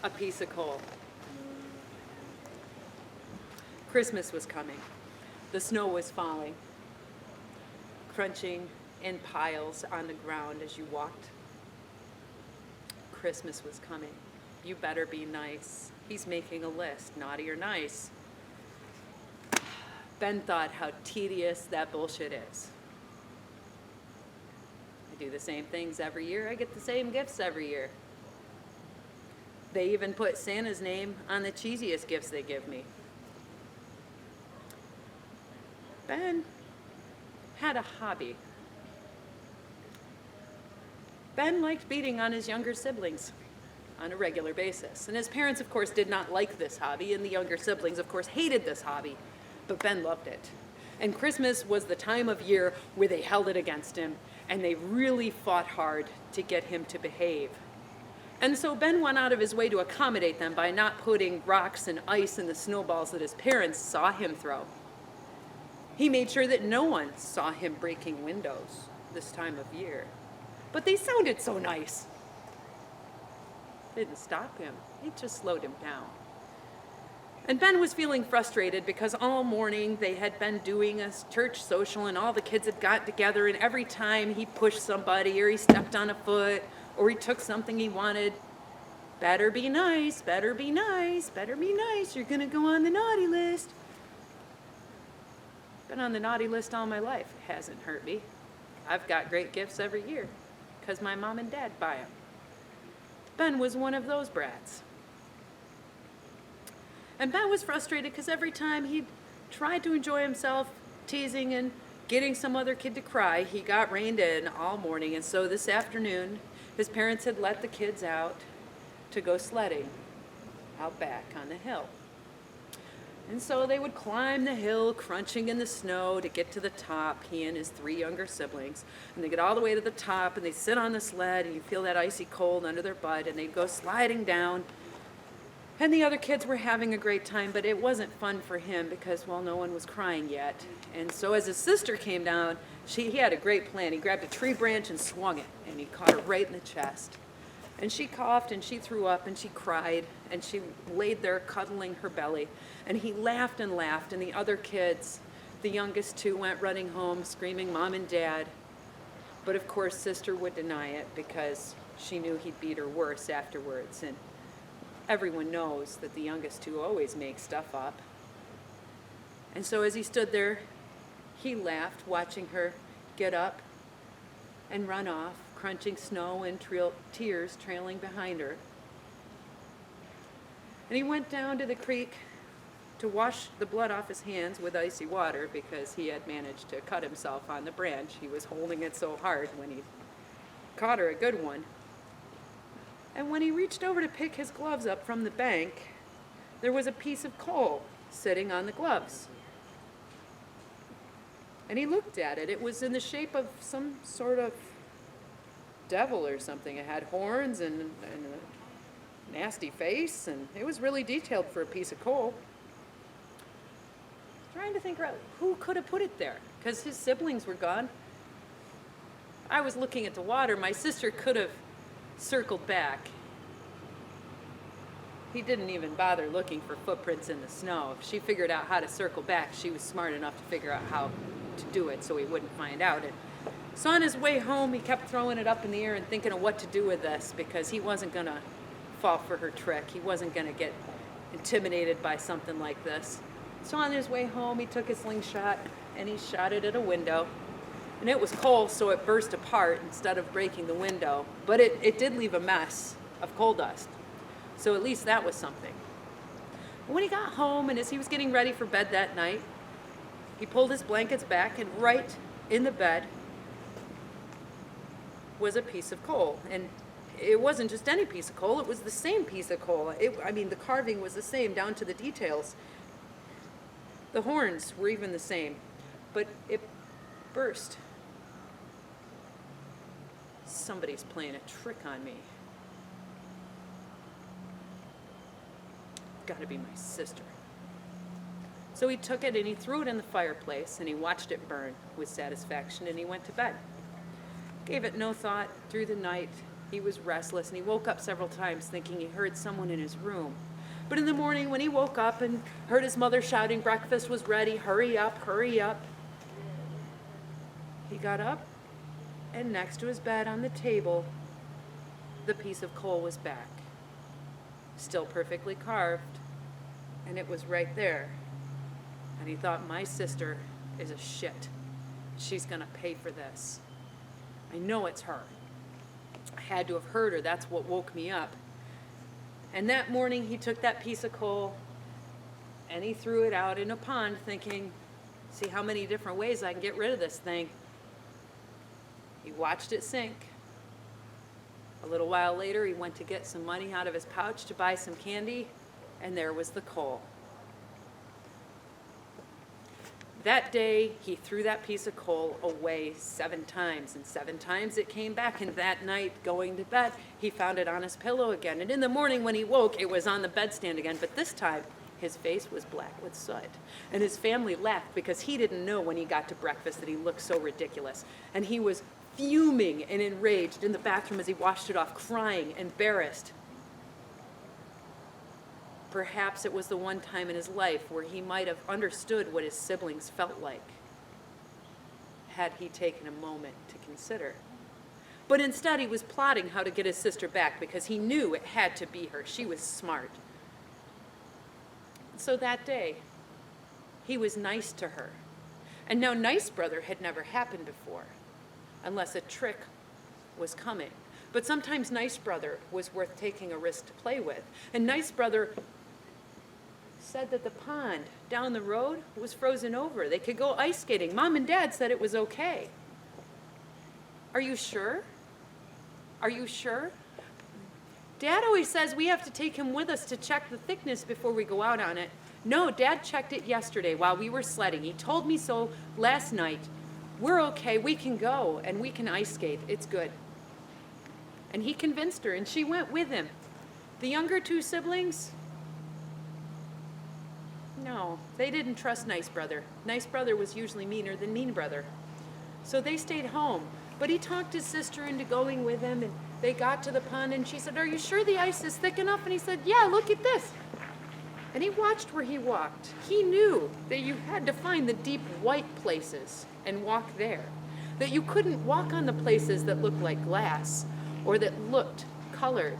a piece of coal. Christmas was coming. The snow was falling, crunching in piles on the ground as you walked. Christmas was coming. You better be nice. He's making a list, naughty or nice. Ben thought how tedious that bullshit is. I do the same things every year. I get the same gifts every year. They even put Santa's name on the cheesiest gifts they give me. Ben had a hobby. Ben liked beating on his younger siblings on a regular basis. And his parents, of course, did not like this hobby, and the younger siblings, of course, hated this hobby. But Ben loved it. And Christmas was the time of year where they held it against him, and they really fought hard to get him to behave. And so Ben went out of his way to accommodate them by not putting rocks and ice in the snowballs that his parents saw him throw. He made sure that no one saw him breaking windows this time of year. But they sounded so nice. Didn't stop him. It just slowed him down. And Ben was feeling frustrated because all morning they had been doing a church social and all the kids had got together, and every time he pushed somebody or he stepped on a foot or he took something he wanted, better be nice, better be nice, better be nice, you're gonna go on the naughty list. Been on the naughty list all my life. It hasn't hurt me. I've got great gifts every year because my mom and dad buy them. Ben was one of those brats. And Ben was frustrated because every time he tried to enjoy himself, teasing and getting some other kid to cry, he got reined in all morning. And so this afternoon, his parents had let the kids out to go sledding out back on the hill. And so they would climb the hill, crunching in the snow to get to the top, he and his 3 younger siblings. And they get all the way to the top, and they sit on the sled, and you feel that icy cold under their butt, and they'd go sliding down. And the other kids were having a great time, but it wasn't fun for him because, well, no one was crying yet. And so as his sister came down, he had a great plan. He grabbed a tree branch and swung it, and he caught her right in the chest. And she coughed, and she threw up, and she cried, and she laid there cuddling her belly. And he laughed, and the other kids, the youngest 2, went running home screaming, Mom and Dad. But of course, Sister would deny it because she knew he'd beat her worse afterwards. And everyone knows that the youngest 2 always make stuff up. And so as he stood there, he laughed, watching her get up and run off, crunching snow and tears trailing behind her. And he went down to the creek to wash the blood off his hands with icy water because he had managed to cut himself on the branch. He was holding it so hard when he caught her a good one. And when he reached over to pick his gloves up from the bank, there was a piece of coal sitting on the gloves. And he looked at it. It was in the shape of some sort of devil or something. It had horns and a nasty face, and it was really detailed for a piece of coal. Trying to think out who could have put it there, because his siblings were gone. I was looking at the water. My sister could have circled back. He didn't even bother looking for footprints in the snow. If she figured out how to circle back, she was smart enough to figure out how to do it so he wouldn't find out. And so on his way home, he kept throwing it up in the air and thinking of what to do with this because he wasn't going to fall for her trick. He wasn't going to get intimidated by something like this. So on his way home, he took his slingshot and he shot it at a window. And it was coal, so it burst apart instead of breaking the window. But it did leave a mess of coal dust. So at least that was something. But when he got home and as he was getting ready for bed that night, he pulled his blankets back, and right in the bed was a piece of coal. And it wasn't just any piece of coal, it was the same piece of coal. The carving was the same down to the details. The horns were even the same, but it burst. Somebody's playing a trick on me. Gotta be my sister. So he took it and he threw it in the fireplace and he watched it burn with satisfaction and he went to bed. Gave it no thought through the night He was restless, and he woke up several times thinking he heard someone in his room. But in the morning, when he woke up and heard his mother shouting, breakfast was ready, hurry up, hurry up, he got up, and next to his bed on the table, the piece of coal was back, still perfectly carved, and it was right there. And he thought, my sister is a shit. She's gonna pay for this. I know it's her. I had to have heard her. That's what woke me up. And that morning he took that piece of coal and he threw it out in a pond thinking, see how many different ways I can get rid of this thing. He watched it sink. A little while later he went to get some money out of his pouch to buy some candy, and there was the coal. That day, he threw that piece of coal away 7 times, and 7 times it came back, and that night, going to bed, he found it on his pillow again. And in the morning when he woke, it was on the bedstand again, but this time, his face was black with soot. And his family laughed because he didn't know when he got to breakfast that he looked so ridiculous. And he was fuming and enraged in the bathroom as he washed it off, crying, embarrassed. Perhaps it was the one time in his life where he might have understood what his siblings felt like, had he taken a moment to consider. But instead, he was plotting how to get his sister back because he knew it had to be her. She was smart. So that day, he was nice to her. And now Nice Brother had never happened before, unless a trick was coming. But sometimes Nice Brother was worth taking a risk to play with. And Nice Brother said that the pond down the road was frozen over. They could go ice skating. Mom and Dad said it was okay. Are you sure? Are you sure? Dad always says we have to take him with us to check the thickness before we go out on it. No, Dad checked it yesterday while we were sledding. He told me so last night. We're okay, we can go, and we can ice skate. It's good. And he convinced her, and she went with him. The younger 2 siblings, no, they didn't trust Nice Brother. Nice Brother was usually meaner than Mean Brother. So they stayed home. But he talked his sister into going with him, and they got to the pond, and she said, are you sure the ice is thick enough? And he said, yeah, look at this. And he watched where he walked. He knew that you had to find the deep white places and walk there. That you couldn't walk on the places that looked like glass or that looked colored,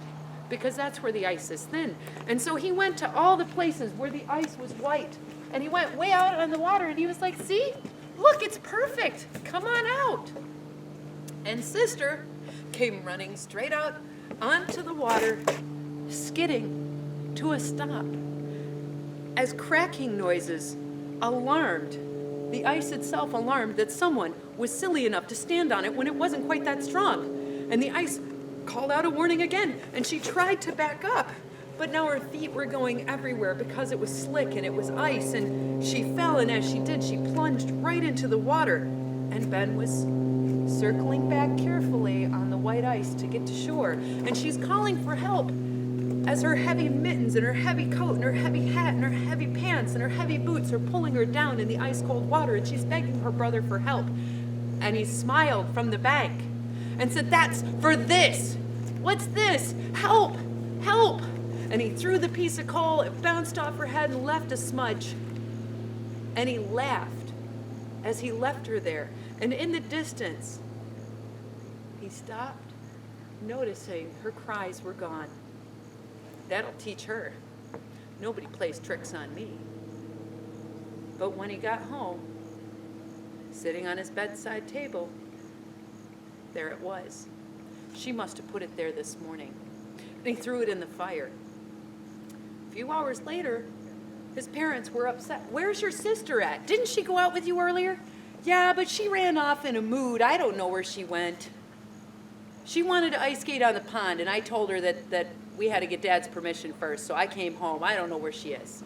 because that's where the ice is thin. And so he went to all the places where the ice was white. And he went way out on the water, and he was like, see? Look, it's perfect. Come on out. And Sister came running straight out onto the water, skidding to a stop. As cracking noises alarmed, the ice itself alarmed that someone was silly enough to stand on it when it wasn't quite that strong. And the ice called out a warning again, and she tried to back up. But now her feet were going everywhere because it was slick and it was ice, and she fell, and as she did, she plunged right into the water. And Ben was circling back carefully on the white ice to get to shore, and she's calling for help as her heavy mittens and her heavy coat and her heavy hat and her heavy pants and her heavy boots are pulling her down in the ice-cold water, and she's begging her brother for help. And he smiled from the bank and said, that's for this. What's this? Help! Help! And he threw the piece of coal, it bounced off her head and left a smudge. And he laughed as he left her there. And in the distance, he stopped, noticing her cries were gone. That'll teach her. Nobody plays tricks on me. But when he got home, sitting on his bedside table, there it was. She must have put it there this morning. And he threw it in the fire. A few hours later, his parents were upset. Where's your sister at? Didn't she go out with you earlier? Yeah, but she ran off in a mood. I don't know where she went. She wanted to ice skate on the pond, and I told her that we had to get Dad's permission first, so I came home. I don't know where she is.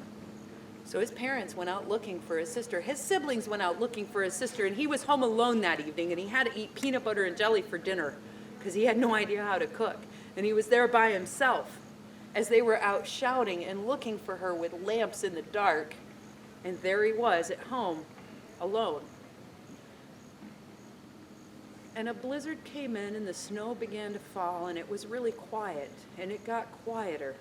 So his parents went out looking for his sister. His siblings went out looking for his sister, and he was home alone that evening, and he had to eat peanut butter and jelly for dinner because he had no idea how to cook. And he was there by himself as they were out shouting and looking for her with lamps in the dark. And there he was at home, alone. And a blizzard came in and the snow began to fall and it was really quiet, and it got quieter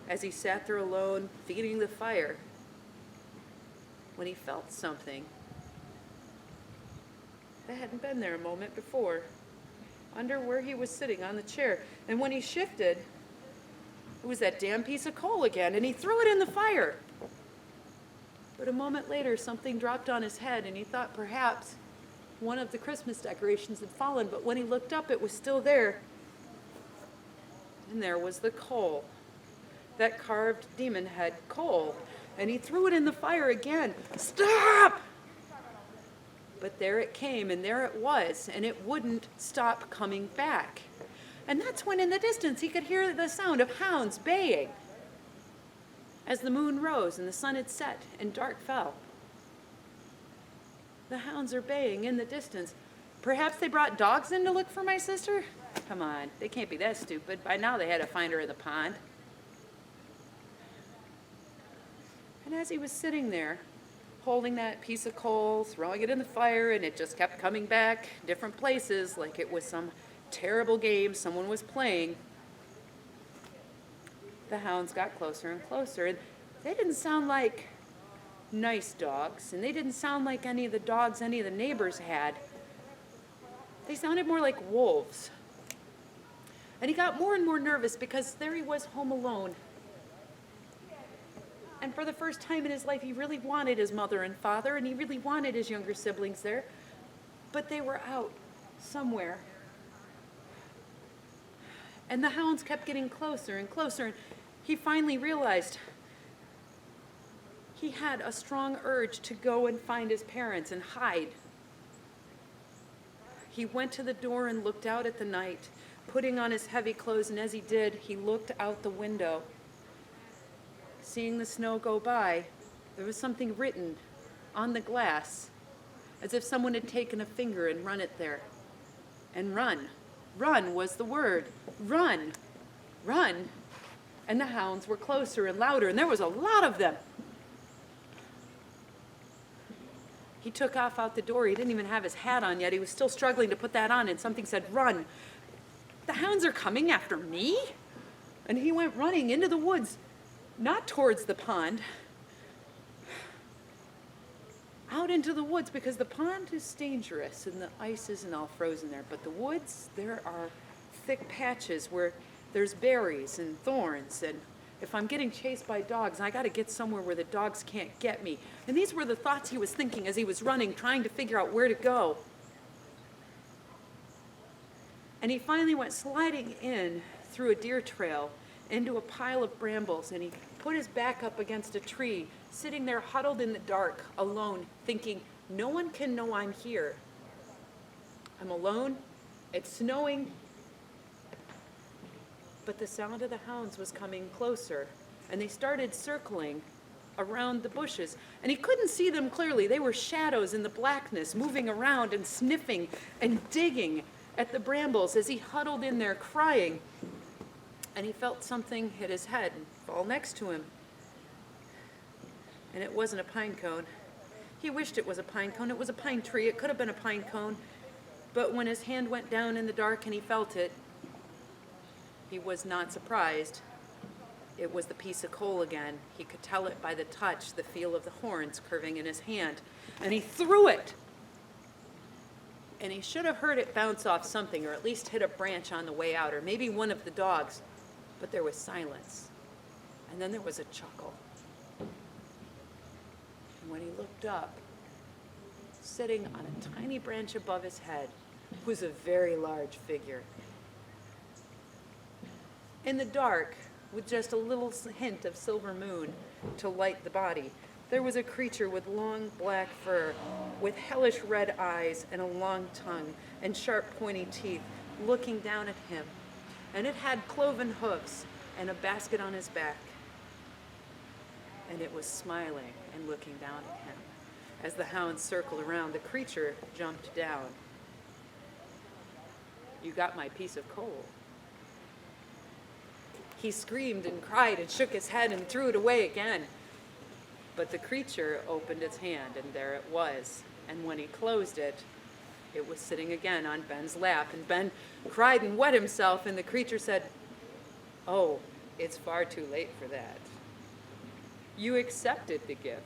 as he sat there alone feeding the fire when he felt something that hadn't been there a moment before under where he was sitting on the chair. And when he shifted, it was that damn piece of coal again, and he threw it in the fire. But a moment later, something dropped on his head, and he thought perhaps one of the Christmas decorations had fallen, but when he looked up, it was still there. And there was the coal, that carved demon head coal, and he threw it in the fire again. Stop! But there it came, and there it was, and it wouldn't stop coming back. And that's when in the distance he could hear the sound of hounds baying as the moon rose and the sun had set and dark fell. The hounds are baying in the distance. Perhaps they brought dogs in to look for my sister? Come on, they can't be that stupid. By now they had to find her in the pond. And as he was sitting there, holding that piece of coal, throwing it in the fire, and it just kept coming back different places like it was some terrible game someone was playing, the hounds got closer and closer. And they didn't sound like nice dogs, and they didn't sound like any of the dogs any of the neighbors had. They sounded more like wolves. And he got more and more nervous because there he was home alone. And for the first time in his life, he really wanted his mother and father, and he really wanted his younger siblings there. But they were out somewhere. And the hounds kept getting closer and closer, and he finally realized he had a strong urge to go and find his parents and hide. He went to the door and looked out at the night, putting on his heavy clothes, and as he did, he looked out the window. Seeing the snow go by, there was something written on the glass, as if someone had taken a finger and run it there. And run. Run was the word. Run. Run. And the hounds were closer and louder, and there was a lot of them. He took off out the door. He didn't even have his hat on yet. He was still struggling to put that on, and something said, run. The hounds are coming after me? And he went running into the woods, not towards the pond, out into the woods, because the pond is dangerous and the ice isn't all frozen there. But the woods, there are thick patches where there's berries and thorns, and if I'm getting chased by dogs, I got to get somewhere where the dogs can't get me. And these were the thoughts he was thinking as he was running, trying to figure out where to go. And he finally went sliding in through a deer trail into a pile of brambles, and he put his back up against a tree, sitting there huddled in the dark, alone, thinking, no one can know I'm here. I'm alone, it's snowing, but the sound of the hounds was coming closer, and they started circling around the bushes, and he couldn't see them clearly. They were shadows in the blackness, moving around and sniffing and digging at the brambles as he huddled in there crying. And he felt something hit his head and fall next to him. And it wasn't a pine cone. He wished it was a pine cone. It was a pine tree. It could have been a pine cone. But when his hand went down in the dark and he felt it, he was not surprised. It was the piece of coal again. He could tell it by the touch, the feel of the horns curving in his hand. And he threw it. And he should have heard it bounce off something, or at least hit a branch on the way out, or maybe one of the dogs. But there was silence. And then there was a chuckle. And when he looked up, sitting on a tiny branch above his head, was a very large figure. In the dark, with just a little hint of silver moon to light the body, there was a creature with long black fur, with hellish red eyes and a long tongue and sharp pointy teeth, looking down at him. And it had cloven hoofs and a basket on his back. And it was smiling and looking down at him. As the hounds circled around, the creature jumped down. You got my piece of coal. He screamed and cried and shook his head and threw it away again. But the creature opened its hand, and there it was. And when he closed it, It was sitting again on Ben's lap, and Ben cried and wet himself, and the creature said, "Oh, it's far too late for that. You accepted the gift.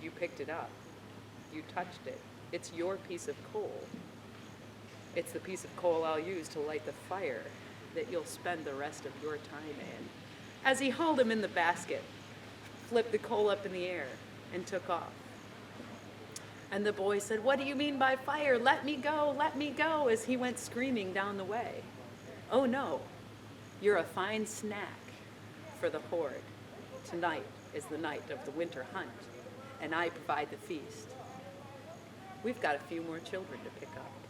You picked it up. You touched it. It's your piece of coal. It's the piece of coal I'll use to light the fire that you'll spend the rest of your time in." As he hauled him in the basket, flipped the coal up in the air, and took off. And the boy said, "What do you mean by fire? Let me go," as he went screaming down the way. "Oh no, you're a fine snack for the horde. Tonight is the night of the winter hunt, and I provide the feast. We've got a few more children to pick up."